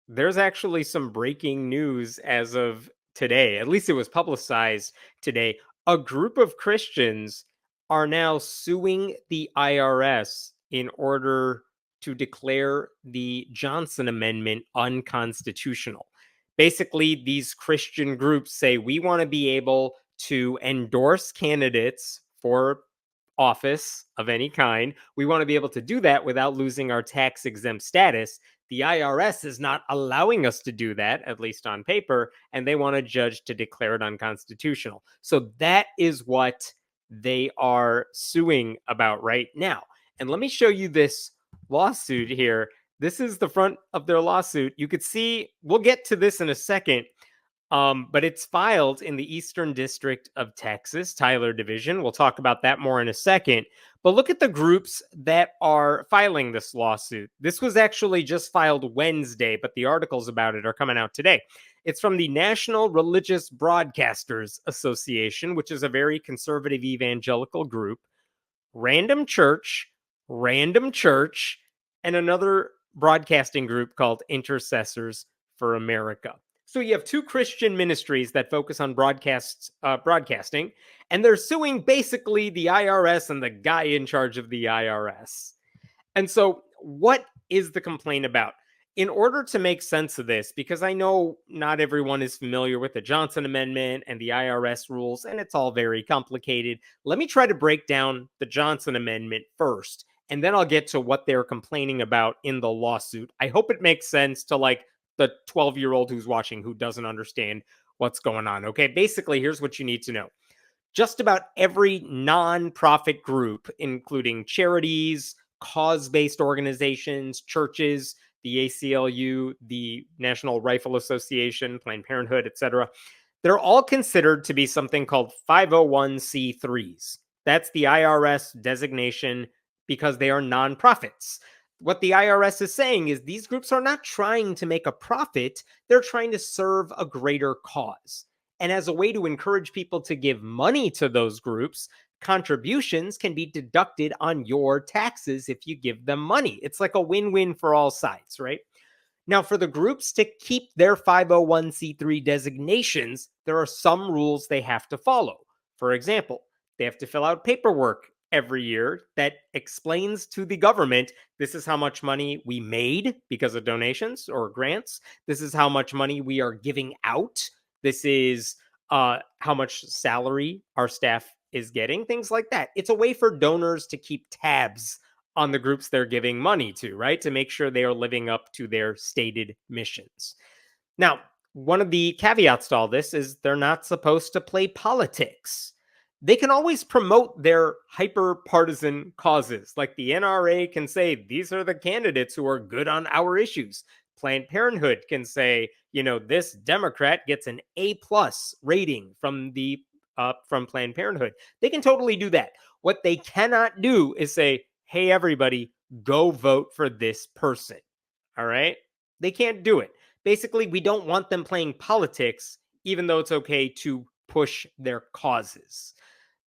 there's actually some breaking news as of today. At least it was publicized today. A group of Christians are now suing the IRS in order to declare the Johnson Amendment unconstitutional. Basically, these Christian groups say we want to be able to endorse candidates for office of any kind. We want to be able to do that without losing our tax exempt status. The IRS is not allowing us to do that, at least on paper, and they want a judge to declare it unconstitutional. So that is what they are suing about right now. And let me show you this lawsuit here. This is the front of their lawsuit. You could see, we'll get to this in a second, but it's filed in the Eastern District of Texas, Tyler Division. We'll talk about that more in a second. But look at the groups that are filing this lawsuit. This was actually just filed Wednesday, but the articles about it are coming out today. It's from the National Religious Broadcasters Association, which is a very conservative evangelical group, Random Church, and another broadcasting group called Intercessors for America. So you have two Christian ministries that focus on broadcasting, and they're suing basically the IRS and the guy in charge of the IRS. And so what is the complaint about? In order to make sense of this, because I know not everyone is familiar with the Johnson Amendment and the IRS rules, and it's all very complicated, let me try to break down the Johnson Amendment first, and then I'll get to what they're complaining about in the lawsuit. I hope it makes sense to like the 12-year-old who's watching who doesn't understand what's going on. Okay, basically, here's what you need to know. Just about every nonprofit group, including charities, cause-based organizations, churches, the ACLU, the National Rifle Association, Planned Parenthood, etc., they're all considered to be something called 501c3s. That's the IRS designation because they are nonprofits. What the IRS is saying is these groups are not trying to make a profit, they're trying to serve a greater cause. And as a way to encourage people to give money to those groups, contributions can be deducted on your taxes if you give them money. It's like a win-win for all sides, right? Now, for the groups to keep their 501c3 designations, there are some rules they have to follow. For example, they have to fill out paperwork every year that explains to the government, this is how much money we made because of donations or grants. This is how much money we are giving out. This is how much salary our staff is getting, things like that. It's a way for donors to keep tabs on the groups they're giving money to, right? To make sure they are living up to their stated missions. Now, one of the caveats to all this is they're not supposed to play politics. They can always promote their hyper partisan causes. Like the NRA can say, these are the candidates who are good on our issues. Planned Parenthood can say, this Democrat gets an A plus rating from Planned Parenthood. They can totally do that. What they cannot do is say, hey, everybody, go vote for this person. All right? They can't do it. Basically, we don't want them playing politics, even though it's okay to push their causes.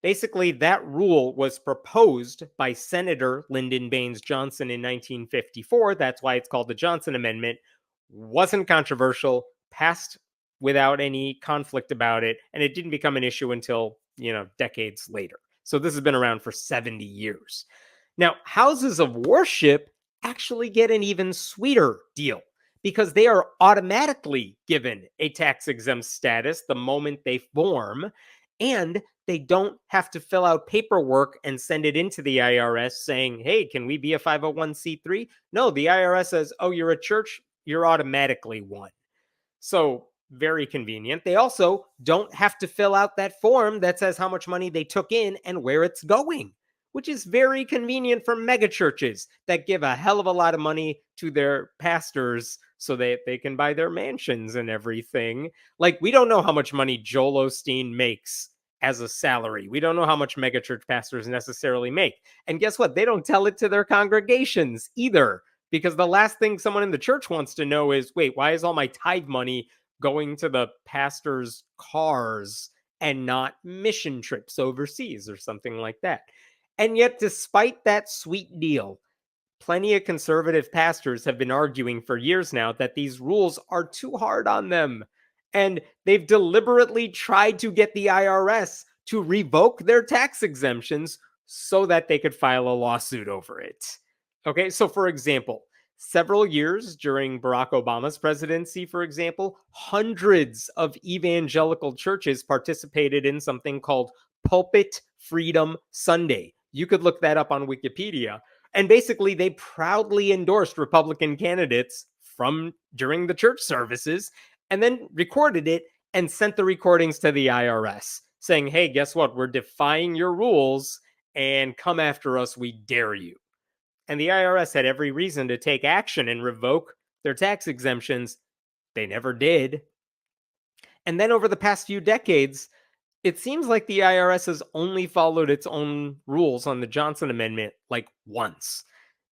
Basically, that rule was proposed by Senator Lyndon Baines Johnson in 1954. That's why it's called the Johnson Amendment. Wasn't controversial, passed without any conflict about it, and it didn't become an issue until, decades later. So this has been around for 70 years. Now, houses of worship actually get an even sweeter deal because they are automatically given a tax-exempt status the moment they form, and they don't have to fill out paperwork and send it into the IRS saying, hey, can we be a 501c3? No, the IRS says, oh, you're a church, you're automatically one. So very convenient. They also don't have to fill out that form that says how much money they took in and where it's going, which is very convenient for megachurches that give a hell of a lot of money to their pastors so that they can buy their mansions and everything. Like, we don't know how much money Joel Osteen makes as a salary. We don't know how much megachurch pastors necessarily make. And guess what? They don't tell it to their congregations either, because the last thing someone in the church wants to know is, wait, why is all my tithe money going to the pastor's cars and not mission trips overseas or something like that? And yet, despite that sweet deal, Plenty of conservative pastors have been arguing for years now that these rules are too hard on them. And they've deliberately tried to get the IRS to revoke their tax exemptions so that they could file a lawsuit over it. Okay, so for example, several years during Barack Obama's presidency, for example, hundreds of evangelical churches participated in something called Pulpit Freedom Sunday. You could look that up on Wikipedia. And basically, they proudly endorsed Republican candidates from during the church services and then recorded it and sent the recordings to the IRS saying, hey, guess what? We're defying your rules and come after us. We dare you. And the IRS had every reason to take action and revoke their tax exemptions. They never did. And then over the past few decades, it seems like the IRS has only followed its own rules on the Johnson Amendment like once.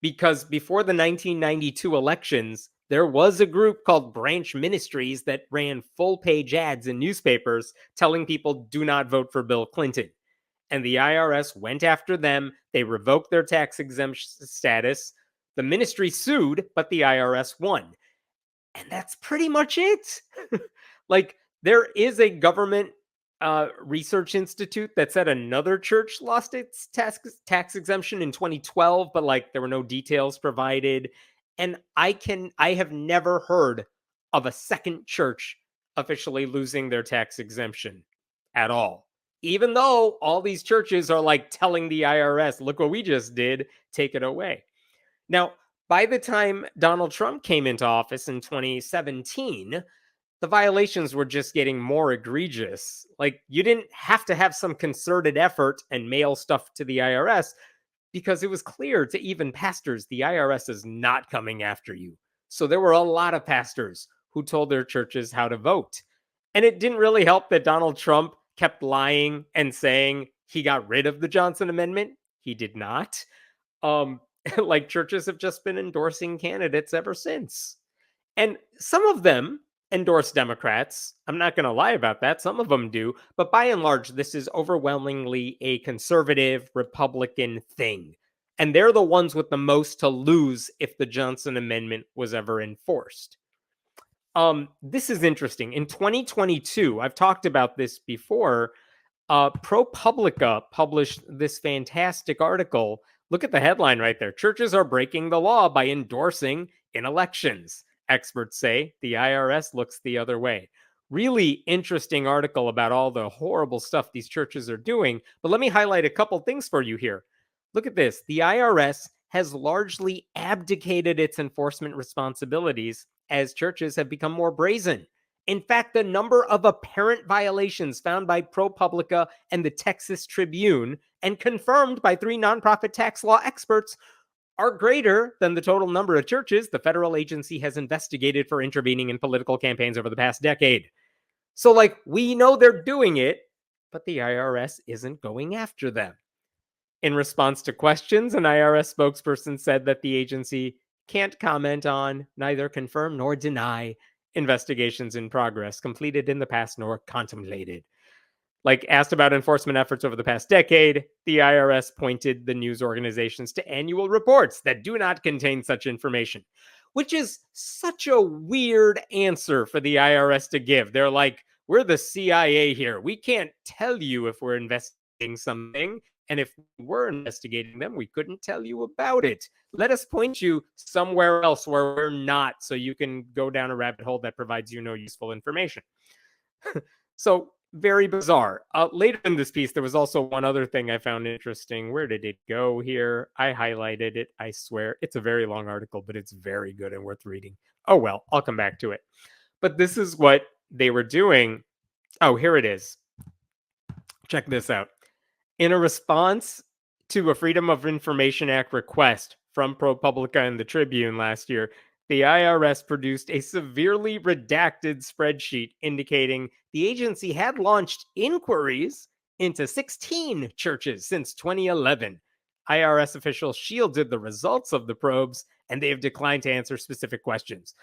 Because before the 1992 elections, there was a group called Branch Ministries that ran full page ads in newspapers telling people do not vote for Bill Clinton. And the IRS went after them. They revoked their tax exempt status. The ministry sued, but the IRS won. And that's pretty much it. Like, there is a government research institute that said another church lost its tax exemption in 2012, but like there were no details provided. And I have never heard of a second church officially losing their tax exemption at all. Even though all these churches are like telling the IRS, look what we just did, take it away. Now, by the time Donald Trump came into office in 2017, the violations were just getting more egregious. Like, you didn't have to have some concerted effort and mail stuff to the IRS because it was clear to even pastors the IRS is not coming after you. So there were a lot of pastors who told their churches how to vote. And it didn't really help that Donald Trump kept lying and saying he got rid of the Johnson Amendment. He did not. Like, churches have just been endorsing candidates ever since. And some of them endorse Democrats. I'm not going to lie about that. Some of them do. But by and large, this is overwhelmingly a conservative Republican thing. And they're the ones with the most to lose if the Johnson Amendment was ever enforced. This is interesting. In 2022, I've talked about this before. ProPublica published this fantastic article. Look at the headline right there. Churches are breaking the law by endorsing in elections. Experts say the IRS looks the other way. Really interesting article about all the horrible stuff these churches are doing. But let me highlight a couple things for you here. Look at this. The IRS has largely abdicated its enforcement responsibilities as churches have become more brazen. In fact, the number of apparent violations found by ProPublica and the Texas Tribune and confirmed by 3 nonprofit tax law experts are greater than the total number of churches the federal agency has investigated for intervening in political campaigns over the past decade. So, like, we know they're doing it, but the IRS isn't going after them. In response to questions, an IRS spokesperson said that the agency can't comment on, neither confirm nor deny investigations in progress completed in the past nor contemplated. Like, asked about enforcement efforts over the past decade, the IRS pointed the news organizations to annual reports that do not contain such information, which is such a weird answer for the IRS to give. They're like, we're the CIA here. We can't tell you if we're investigating something. And if we're investigating them, we couldn't tell you about it. Let us point you somewhere else where we're not, so you can go down a rabbit hole that provides you no useful information. So, very bizarre. Later in this piece, there was also one other thing I found interesting. Where did it go here? I highlighted it. I swear. It's a very long article, but it's very good and worth reading. Oh, well, I'll come back to it. But this is what they were doing. Oh, here it is. Check this out. In a response to a Freedom of Information Act request from ProPublica and the Tribune last year, the IRS produced a severely redacted spreadsheet indicating the agency had launched inquiries into 16 churches since 2011. IRS officials shielded the results of the probes, and they have declined to answer specific questions.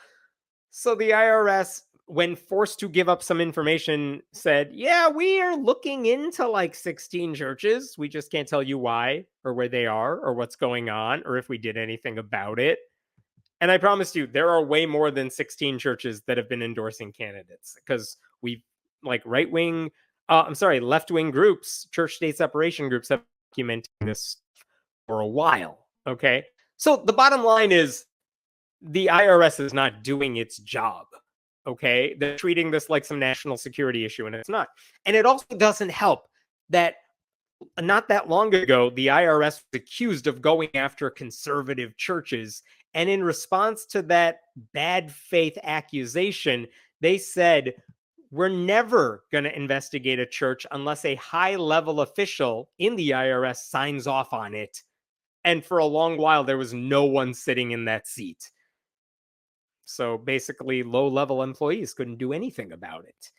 So the IRS when forced to give up some information, said, yeah, we are looking into like 16 churches. We just can't tell you why or where they are or what's going on or if we did anything about it. And I promise you, there are way more than 16 churches that have been endorsing candidates because we've like left wing groups, church state separation groups have documented this for a while. Okay. So the bottom line is the IRS is not doing its job. Okay. They're treating this like some national security issue, and it's not. And it also doesn't help that not that long ago, the IRS was accused of going after conservative churches. And in response to that bad faith accusation, they said, we're never going to investigate a church unless a high level official in the IRS signs off on it. And for a long while, there was no one sitting in that seat. So basically, low level employees couldn't do anything about it.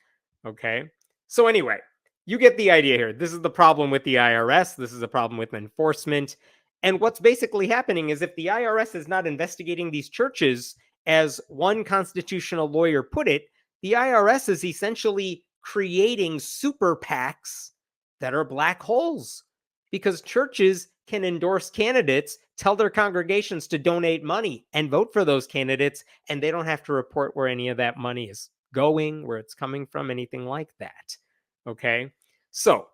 Okay. So, anyway, you get the idea here. This is the problem with the IRS. This is a problem with enforcement. And what's basically happening is if the IRS is not investigating these churches, as one constitutional lawyer put it, the IRS is essentially creating super PACs that are black holes because churches can endorse candidates, tell their congregations to donate money and vote for those candidates, and they don't have to report where any of that money is going, where it's coming from, anything like that. Okay. So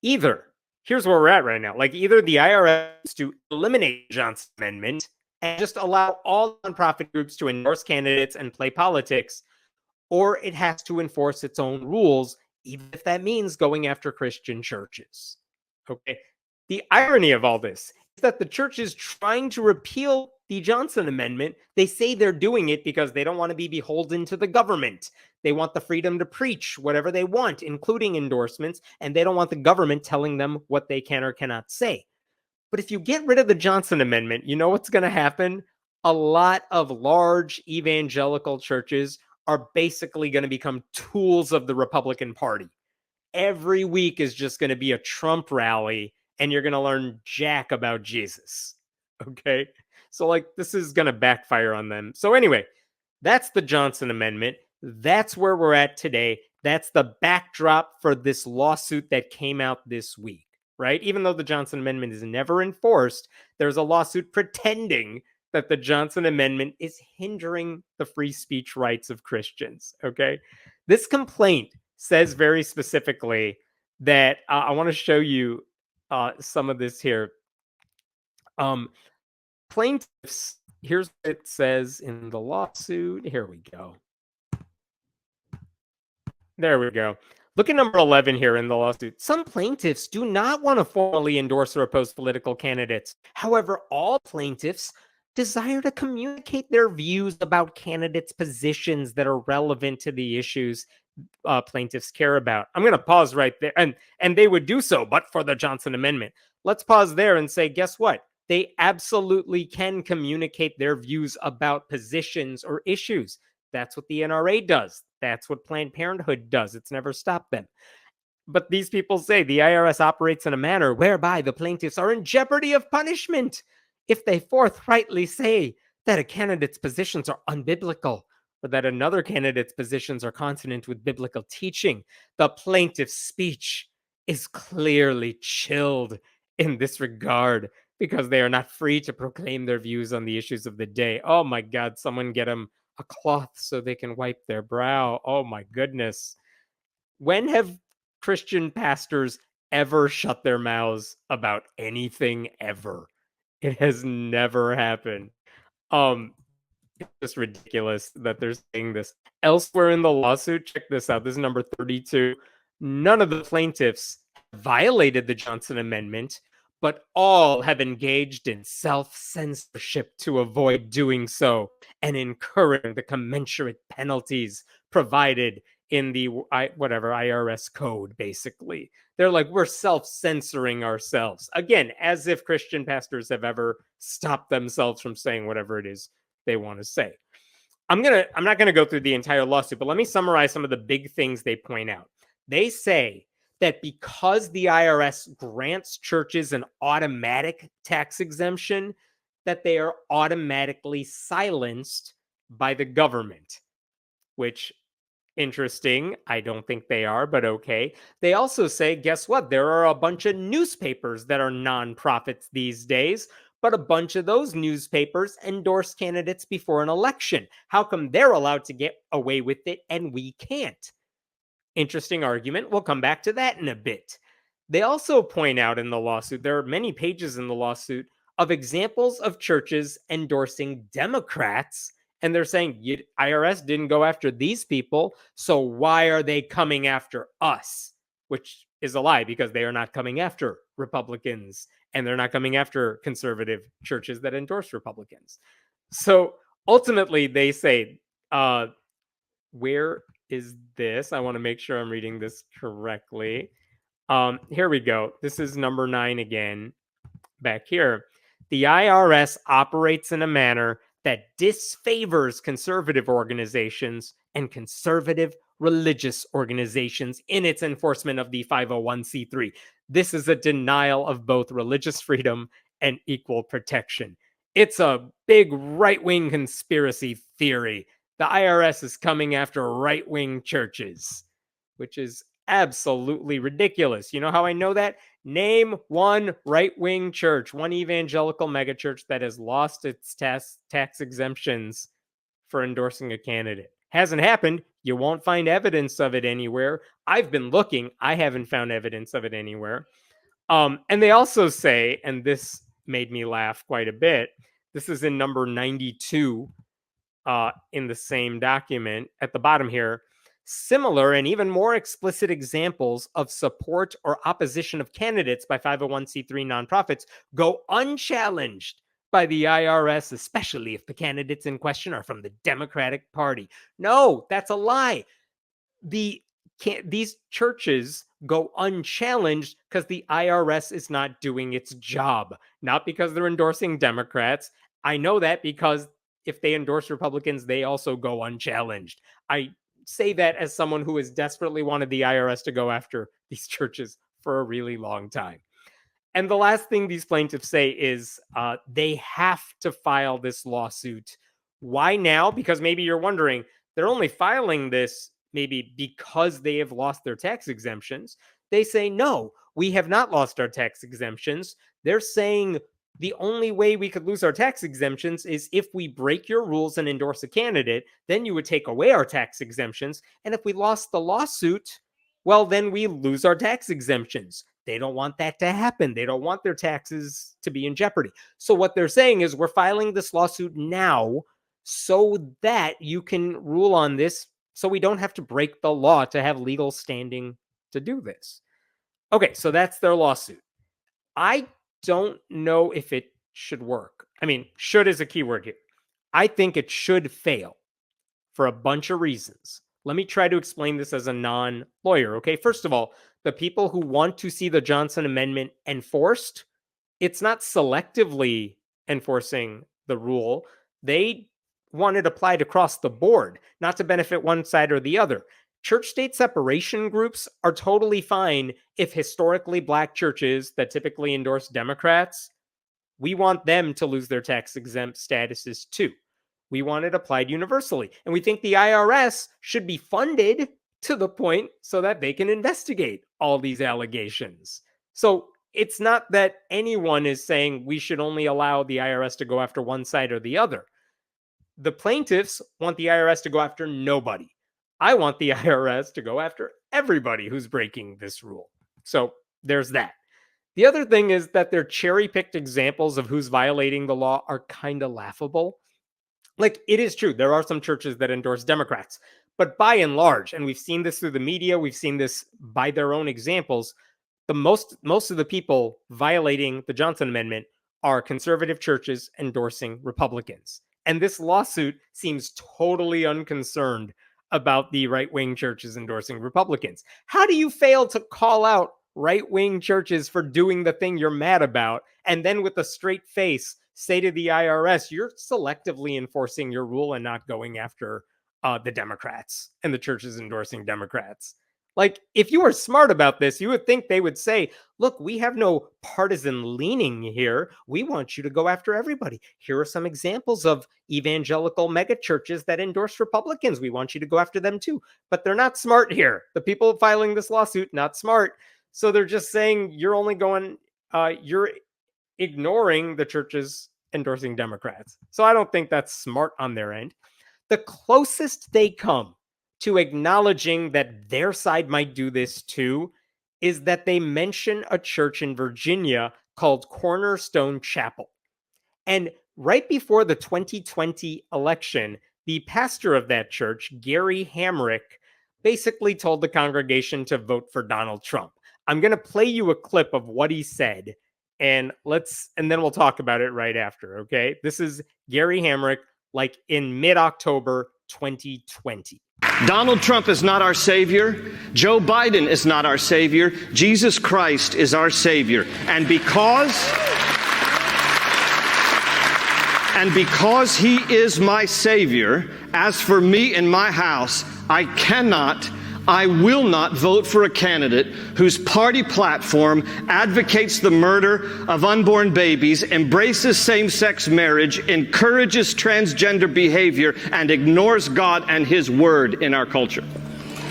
here's where we're at right now. Like either the IRS to eliminate the Johnson Amendment and just allow all nonprofit groups to endorse candidates and play politics, or it has to enforce its own rules, even if that means going after Christian churches. Okay. The irony of all this is that the church is trying to repeal the Johnson Amendment. They say they're doing it because they don't want to be beholden to the government. They want the freedom to preach whatever they want, including endorsements, and they don't want the government telling them what they can or cannot say. But if you get rid of the Johnson Amendment, you know what's going to happen? A lot of large evangelical churches are basically going to become tools of the Republican Party. Every week is just going to be a Trump rally, and you're going to learn jack about Jesus. Okay? So, like, this is going to backfire on them. So, anyway, that's the Johnson Amendment. That's where we're at today. That's the backdrop for this lawsuit that came out this week, right? Even though the Johnson Amendment is never enforced, there's a lawsuit pretending that the Johnson Amendment is hindering the free speech rights of Christians, okay? This complaint says very specifically that I want to show you some of this here. Plaintiffs, here's what it says in the lawsuit. Here we go. There we go. Look at number 11 here in the lawsuit. Some plaintiffs do not want to formally endorse or oppose political candidates. However, all plaintiffs desire to communicate their views about candidates' positions that are relevant to the issues plaintiffs care about. I'm going to pause right there. And they would do so, but for the Johnson Amendment. Let's pause there and say, guess what? They absolutely can communicate their views about positions or issues. That's what the NRA does. That's what Planned Parenthood does. It's never stopped them. But these people say the IRS operates in a manner whereby the plaintiffs are in jeopardy of punishment if they forthrightly say that a candidate's positions are unbiblical or that another candidate's positions are consonant with biblical teaching. The plaintiff's speech is clearly chilled in this regard because they are not free to proclaim their views on the issues of the day. Oh my God, someone get them a cloth so they can wipe their brow. Oh my goodness. When have Christian pastors ever shut their mouths about anything ever? It has never happened. It's just ridiculous that they're saying this. Elsewhere in the lawsuit, check this out. This is number 32. None of the plaintiffs violated the Johnson Amendment, but all have engaged in self-censorship to avoid doing so and incurring the commensurate penalties provided in the IRS code, basically. They're like, we're self-censoring ourselves. Again, as if Christian pastors have ever stopped themselves from saying whatever it is they want to say. I'm not going to go through the entire lawsuit, but let me summarize some of the big things they point out. They say that because the IRS grants churches an automatic tax exemption, that they are automatically silenced by the government, which Interesting. I don't think they are, but okay. They also say, guess what? There are a bunch of newspapers that are nonprofits these days, but a bunch of those newspapers endorse candidates before an election. How come they're allowed to get away with it and we can't? Interesting argument. We'll come back to that in a bit. They also point out in the lawsuit, there are many pages in the lawsuit of examples of churches endorsing Democrats. And they're saying, IRS didn't go after these people, so why are they coming after us? Which is a lie because they are not coming after Republicans and they're not coming after conservative churches that endorse Republicans. So ultimately, they say, where is this? I want to make sure I'm reading this correctly. Here we go. This is number 9 again, back here. The IRS operates in a manner that disfavors conservative organizations and conservative religious organizations in its enforcement of the 501c3. This is a denial of both religious freedom and equal protection. It's a big right-wing conspiracy theory. The IRS is coming after right-wing churches, which is absolutely ridiculous. You know how I know that? Name one right-wing church, one evangelical megachurch that has lost its tax exemptions for endorsing a candidate. Hasn't happened. You won't find evidence of it anywhere. I've been looking. I haven't found evidence of it anywhere. And they also say, and this made me laugh quite a bit, this is in number 92 in the same document at the bottom here. Similar and even more explicit examples of support or opposition of candidates by 501c3 nonprofits go unchallenged by the IRS, especially if the candidates in question are from the Democratic Party. No, that's a lie. These churches go unchallenged because the IRS is not doing its job, not because they're endorsing Democrats. I know that because if they endorse Republicans, they also go unchallenged. I say that as someone who has desperately wanted the IRS to go after these churches for a really long time. And the last thing these plaintiffs say is they have to file this lawsuit. Why now? Because maybe you're wondering, they're only filing this maybe because they have lost their tax exemptions. They say, no, we have not lost our tax exemptions. They're saying the only way we could lose our tax exemptions is if we break your rules and endorse a candidate, then you would take away our tax exemptions. And if we lost the lawsuit, well, then we lose our tax exemptions. They don't want that to happen. They don't want their taxes to be in jeopardy. So what they're saying is we're filing this lawsuit now so that you can rule on this so we don't have to break the law to have legal standing to do this. Okay, so that's their lawsuit. I don't know if it should work. I mean, should is a key word here. I think it should fail for a bunch of reasons. Let me try to explain this as a non-lawyer, okay? First of all, the people who want to see the Johnson Amendment enforced, it's not selectively enforcing the rule. They want it applied across the board, not to benefit one side or the other. Church-state separation groups are totally fine if historically black churches that typically endorse Democrats, we want them to lose their tax-exempt statuses too. We want it applied universally. And we think the IRS should be funded to the point so that they can investigate all these allegations. So it's not that anyone is saying we should only allow the IRS to go after one side or the other. The plaintiffs want the IRS to go after nobody. I want the IRS to go after everybody who's breaking this rule. So there's that. The other thing is that their cherry-picked examples of who's violating the law are kind of laughable. Like, it is true, there are some churches that endorse Democrats, but by and large, and we've seen this through the media, we've seen this by their own examples, the most of the people violating the Johnson Amendment are conservative churches endorsing Republicans. And this lawsuit seems totally unconcerned about the right-wing churches endorsing Republicans. How do you fail to call out right-wing churches for doing the thing you're mad about, and then with a straight face say to the IRS, you're selectively enforcing your rule and not going after the Democrats and the churches endorsing Democrats? Like, if you were smart about this, you would think they would say, look, we have no partisan leaning here. We want you to go after everybody. Here are some examples of evangelical megachurches that endorse Republicans. We want you to go after them too. But they're not smart here. The people filing this lawsuit, not smart. So they're just saying you're ignoring the churches endorsing Democrats. So I don't think that's smart on their end. The closest they come to acknowledging that their side might do this too is that they mention a church in Virginia called Cornerstone Chapel. And right before the 2020 election, the pastor of that church, Gary Hamrick, basically told the congregation to vote for Donald Trump. I'm going to play you a clip of what he said, and then we'll talk about it right after, okay? This is Gary Hamrick, like in mid-October 2020. Donald Trump is not our savior. Joe Biden is not our savior. Jesus Christ is our savior. And because he is my savior, as for me and my house, I will not vote for a candidate whose party platform advocates the murder of unborn babies, embraces same-sex marriage, encourages transgender behavior, and ignores God and His word in our culture.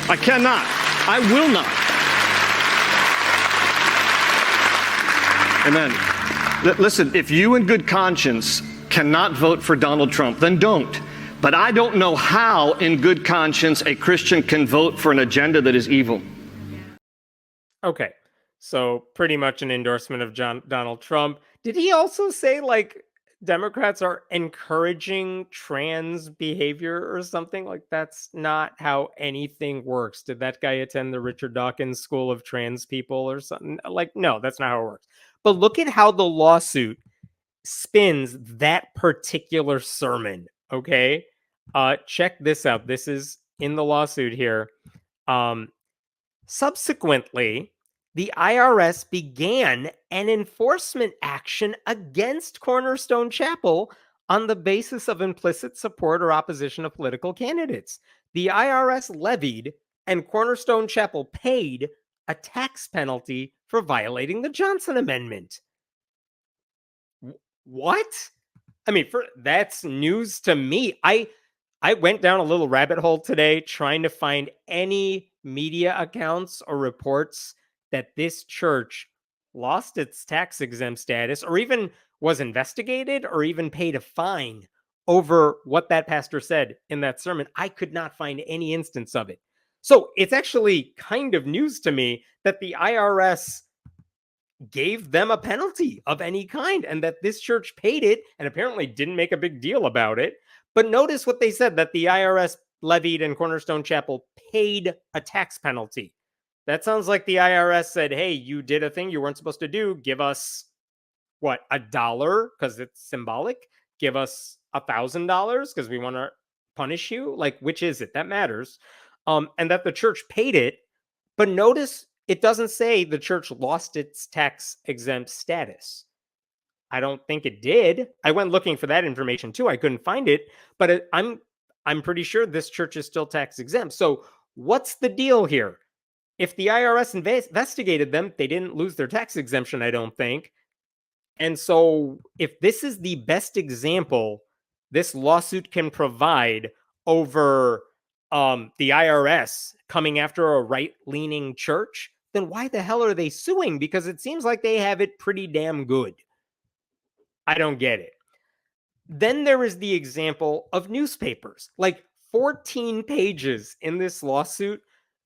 I cannot. I will not. Amen. Listen, if you in good conscience cannot vote for Donald Trump, then don't. But I don't know how, in good conscience, a Christian can vote for an agenda that is evil. Okay, so pretty much an endorsement of Donald Trump. Did he also say, like, Democrats are encouraging trans behavior or something? Like, that's not how anything works. Did that guy attend the Richard Dawkins School of Trans People or something? Like, no, that's not how it works. But look at how the lawsuit spins that particular sermon, okay? Check this out. This is in the lawsuit here. Subsequently, the IRS began an enforcement action against Cornerstone Chapel on the basis of implicit support or opposition of political candidates. The IRS levied and Cornerstone Chapel paid a tax penalty for violating the Johnson Amendment. What? I mean, that's news to me. I went down a little rabbit hole today trying to find any media accounts or reports that this church lost its tax exempt status or even was investigated or even paid a fine over what that pastor said in that sermon. I could not find any instance of it. So it's actually kind of news to me that the IRS gave them a penalty of any kind and that this church paid it and apparently didn't make a big deal about it. But notice what they said, that the IRS levied and Cornerstone Chapel paid a tax penalty. That sounds like the IRS said, hey, you did a thing you weren't supposed to do. Give us, what, $1 because it's symbolic? Give us $1,000 because we want to punish you? Like, which is it? That matters. And that the church paid it. But notice it doesn't say the church lost its tax exempt status. I don't think it did. I went looking for that information too. I couldn't find it, but I'm pretty sure this church is still tax exempt. So what's the deal here? If the IRS investigated them, they didn't lose their tax exemption, I don't think. And so if this is the best example this lawsuit can provide over the IRS coming after a right-leaning church, then why the hell are they suing? Because it seems like they have it pretty damn good. I don't get it. Then there is the example of newspapers. Like 14 pages in this lawsuit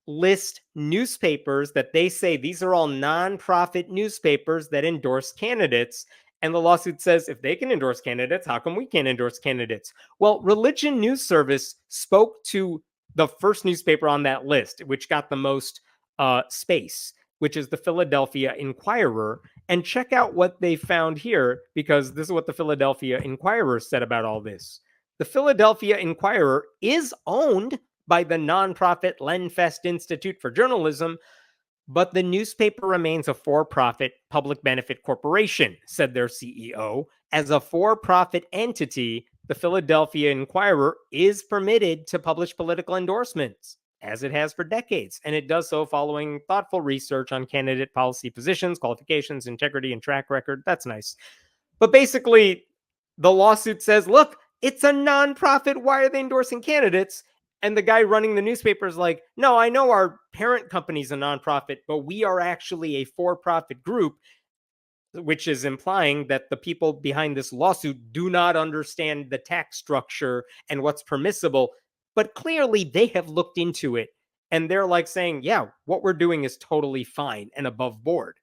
list newspapers that they say these are all nonprofit newspapers that endorse candidates. And the lawsuit says, if they can endorse candidates, how come we can't endorse candidates? Well, Religion News Service spoke to the first newspaper on that list, which got the most space, which is the Philadelphia Inquirer. And check out what they found here, because this is what the Philadelphia Inquirer said about all this. The Philadelphia Inquirer is owned by the nonprofit Lenfest Institute for Journalism, but the newspaper remains a for-profit public benefit corporation, said their CEO. As a for-profit entity, the Philadelphia Inquirer is permitted to publish political endorsements. as it has for decades. And it does so following thoughtful research on candidate policy positions, qualifications, integrity, and track record. That's nice. But basically, the lawsuit says, look, it's a nonprofit. Why are they endorsing candidates? And the guy running the newspaper is like, no, I know our parent company's a nonprofit, but we are actually a for-profit group, which is implying that the people behind this lawsuit do not understand the tax structure and what's permissible. But clearly they have looked into it and they're like saying, yeah, what we're doing is totally fine and above board.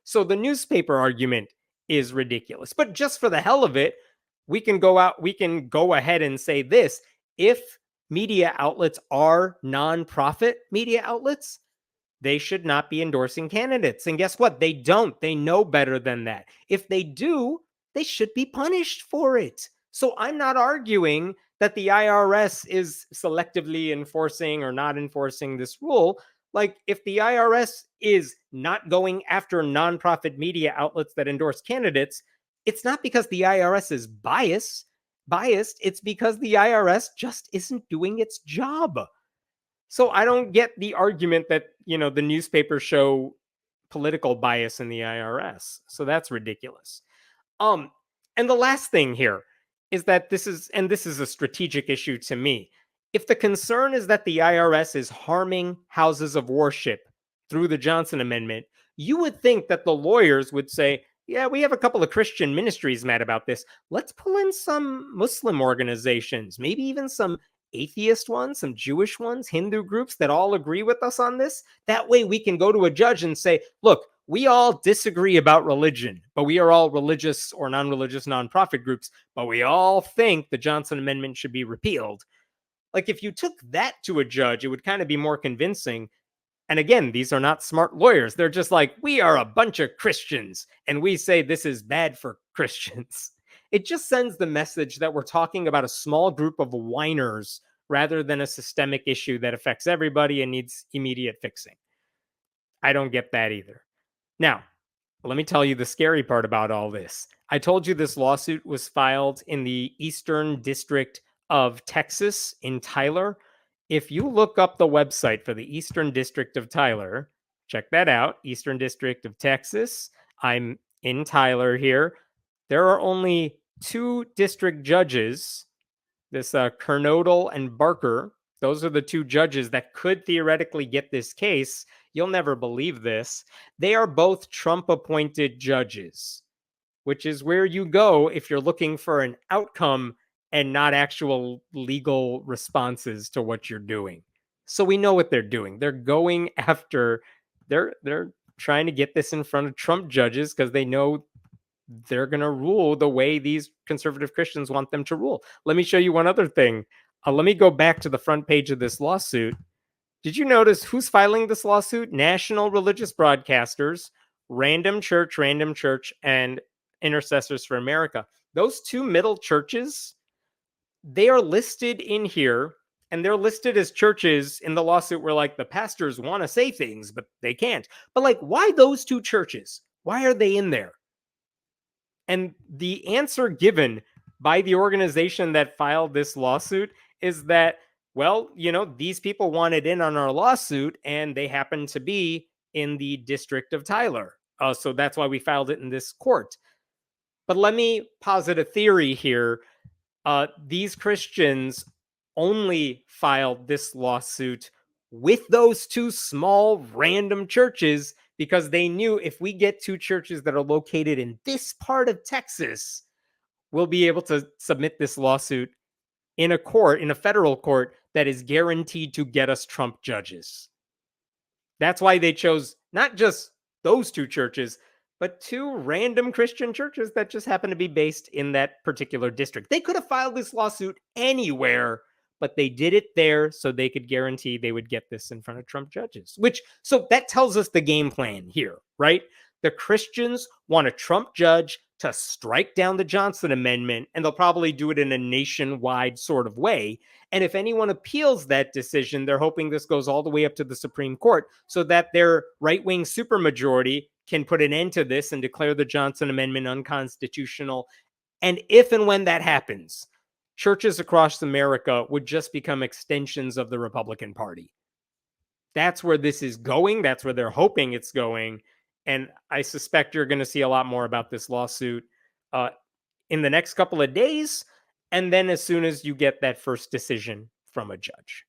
So the newspaper argument is ridiculous. But just for the hell of it, we can go ahead and say this. If media outlets are nonprofit media outlets, they should not be endorsing candidates. And guess what? They don't. They know better than that. If they do, they should be punished for it. So I'm not arguing that the IRS is selectively enforcing or not enforcing this rule. Like, if the IRS is not going after nonprofit media outlets that endorse candidates, it's not because the IRS is biased. It's because the IRS just isn't doing its job. So I don't get the argument that, the newspapers show political bias in the IRS. So that's ridiculous. And the last thing here is that this is a strategic issue to me. If the concern is that the IRS is harming houses of worship through the Johnson Amendment, you would think that the lawyers would say, yeah, we have a couple of Christian ministries mad about this. Let's pull in some Muslim organizations, maybe even some atheist ones, some Jewish ones, Hindu groups that all agree with us on this. That way we can go to a judge and say, look, we all disagree about religion, but we are all religious or non-religious nonprofit groups, but we all think the Johnson Amendment should be repealed. Like, if you took that to a judge, it would kind of be more convincing. And again, these are not smart lawyers. They're just like, we are a bunch of Christians, and we say this is bad for Christians. It just sends the message that we're talking about a small group of whiners rather than a systemic issue that affects everybody and needs immediate fixing. I don't get that either. Now, let me tell you the scary part about all this. I told you this lawsuit was filed in the Eastern District of Texas in Tyler. If you look up the website for the Eastern District of Tyler, check that out, Eastern District of Texas. I'm in Tyler here. There are only 2 district judges, this Kernodle and Barker. Those are the 2 judges that could theoretically get this case. You'll never believe this. They are both Trump-appointed judges, which is where you go if you're looking for an outcome and not actual legal responses to what you're doing. So we know what they're doing. They're going after, they're trying to get this in front of Trump judges because they know they're going to rule the way these conservative Christians want them to rule. Let me show you one other thing. Let me go back to the front page of this lawsuit. Did you notice who's filing this lawsuit? National Religious Broadcasters, Random Church, and Intercessors for America. Those 2 middle churches, they are listed in here, and they're listed as churches in the lawsuit where, like, the pastors want to say things, but they can't. But, like, why those 2 churches? Why are they in there? And the answer given by the organization that filed this lawsuit is that, well, these people wanted in on our lawsuit, and they happen to be in the District of Tyler. So that's why we filed it in this court. But let me posit a theory here. These Christians only filed this lawsuit with those 2 small random churches because they knew if we get 2 churches that are located in this part of Texas, we'll be able to submit this lawsuit in a federal court that is guaranteed to get us Trump judges. That's why they chose not just those 2 churches, but 2 random Christian churches that just happen to be based in that particular district. They could have filed this lawsuit anywhere, but they did it there so they could guarantee they would get this in front of Trump judges. So that tells us the game plan here, right? The Christians want a Trump judge to strike down the Johnson Amendment, and they'll probably do it in a nationwide sort of way. And if anyone appeals that decision, they're hoping this goes all the way up to the Supreme Court so that their right-wing supermajority can put an end to this and declare the Johnson Amendment unconstitutional. And if and when that happens, churches across America would just become extensions of the Republican Party. That's where this is going. That's where they're hoping it's going. And I suspect you're going to see a lot more about this lawsuit uh, in the next couple of days. And then as soon as you get that first decision from a judge.